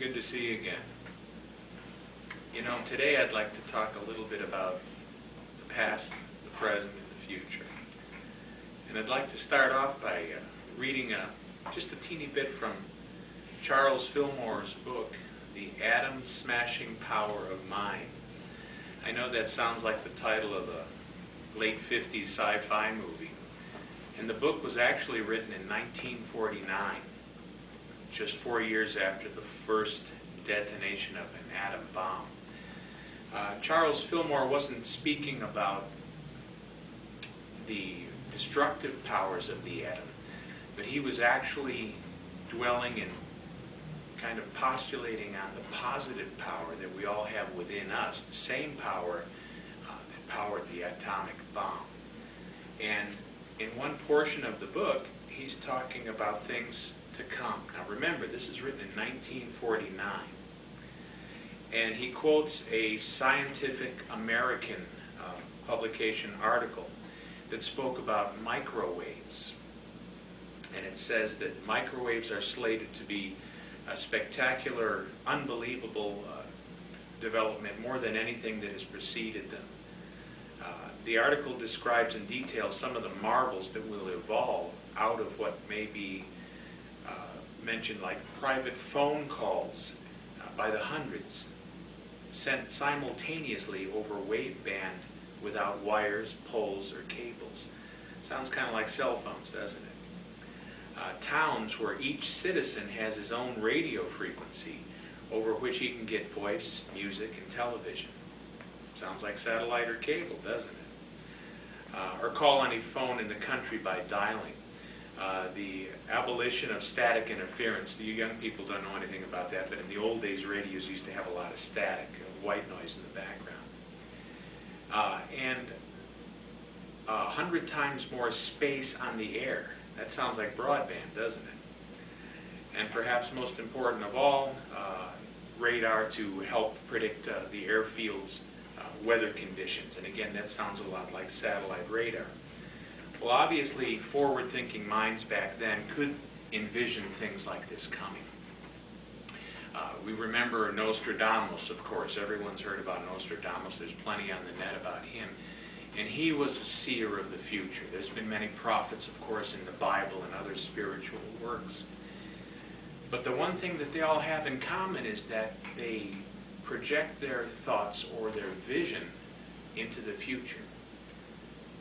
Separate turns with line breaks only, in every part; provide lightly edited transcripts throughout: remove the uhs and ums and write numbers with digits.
Good to see you again. You know, today I'd like to talk a little bit about the past, the present, and the future. And I'd like to start off by reading just a teeny bit from Charles Fillmore's book, The Atom-Smashing Power of Mind. I know that sounds like the title of a late 50s sci-fi movie. And the book was actually written in 1949, just 4 years after the first detonation of an atom bomb. Charles Fillmore wasn't speaking about the destructive powers of the atom, but he was actually dwelling and kind of postulating on the positive power that we all have within us, the same power that powered the atomic bomb. And in one portion of the book, he's talking about things to come. Now remember, this is written in 1949. And he quotes a Scientific American publication article that spoke about microwaves. And it says that microwaves are slated to be a spectacular, unbelievable development, more than anything that has preceded them. The article describes in detail some of the marvels that will evolve out of what may be mentioned, like private phone calls by the hundreds, sent simultaneously over waveband without wires, poles, or cables. Sounds kind of like cell phones, doesn't it? Towns where each citizen has his own radio frequency over which he can get voice, music, and television. Sounds like satellite or cable, doesn't it? Or call on a phone in the country by dialing. The abolition of static interference. You young people don't know anything about that, but in the old days, radios used to have a lot of static, white noise in the background. And 100 times more space on the air. That sounds like broadband, doesn't it? And perhaps most important of all, radar to help predict the airfield's weather conditions. And again, that sounds a lot like satellite radar. Well, obviously, forward-thinking minds back then could envision things like this coming. We remember Nostradamus, of course. Everyone's heard about Nostradamus. There's plenty on the net about him. And he was a seer of the future. There's been many prophets, of course, in the Bible and other spiritual works. But the one thing that they all have in common is that they project their thoughts or their vision into the future.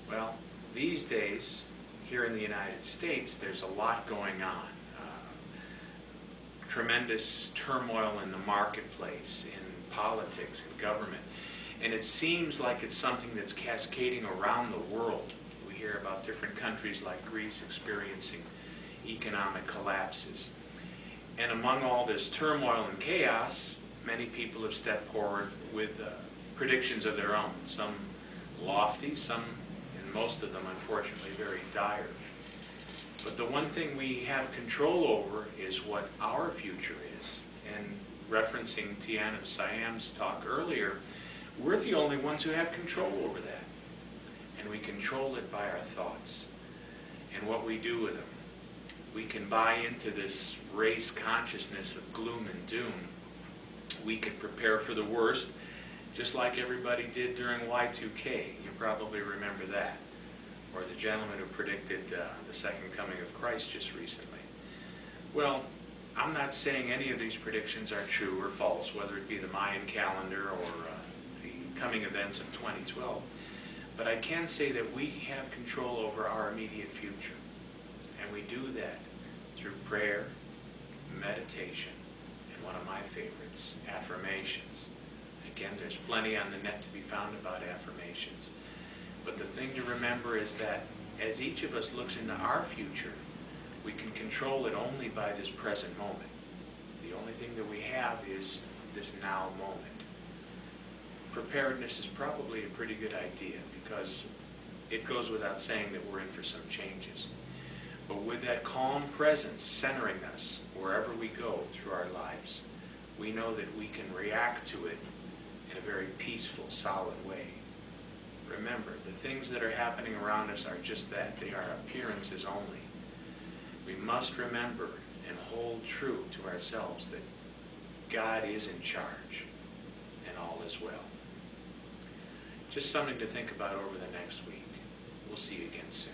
Well, these days, here in the United States, there's a lot going on. Tremendous turmoil in the marketplace, in politics, in government. And it seems like it's something that's cascading around the world. We hear about different countries like Greece experiencing economic collapses. And among all this turmoil and chaos, many people have stepped forward with predictions of their own. Some lofty, some, and most of them, unfortunately, very dire. But the one thing we have control over is what our future is. And referencing Tian and Siam's talk earlier, we're the only ones who have control over that. And we control it by our thoughts and what we do with them. We can buy into this race consciousness of gloom and doom. We can prepare for the worst, just like everybody did during Y2K. You probably remember that. Or the gentleman who predicted the second coming of Christ just recently. Well, I'm not saying any of these predictions are true or false, whether it be the Mayan calendar or the coming events of 2012. But I can say that we have control over our immediate future. And we do that through prayer, meditation, and one of my favorites, affirmations. Again, there's plenty on the net to be found about affirmations. But the thing to remember is that as each of us looks into our future, we can control it only by this present moment. The only thing that we have is this now moment. Preparedness is probably a pretty good idea because it goes without saying that we're in for some changes. But with that calm presence centering us wherever we go through our lives, we know that we can react to it in a very peaceful, solid way. Remember, the things that are happening around us are just that. They are appearances only. We must remember and hold true to ourselves that God is in charge and all is well. Just something to think about over the next week. We'll see you again soon.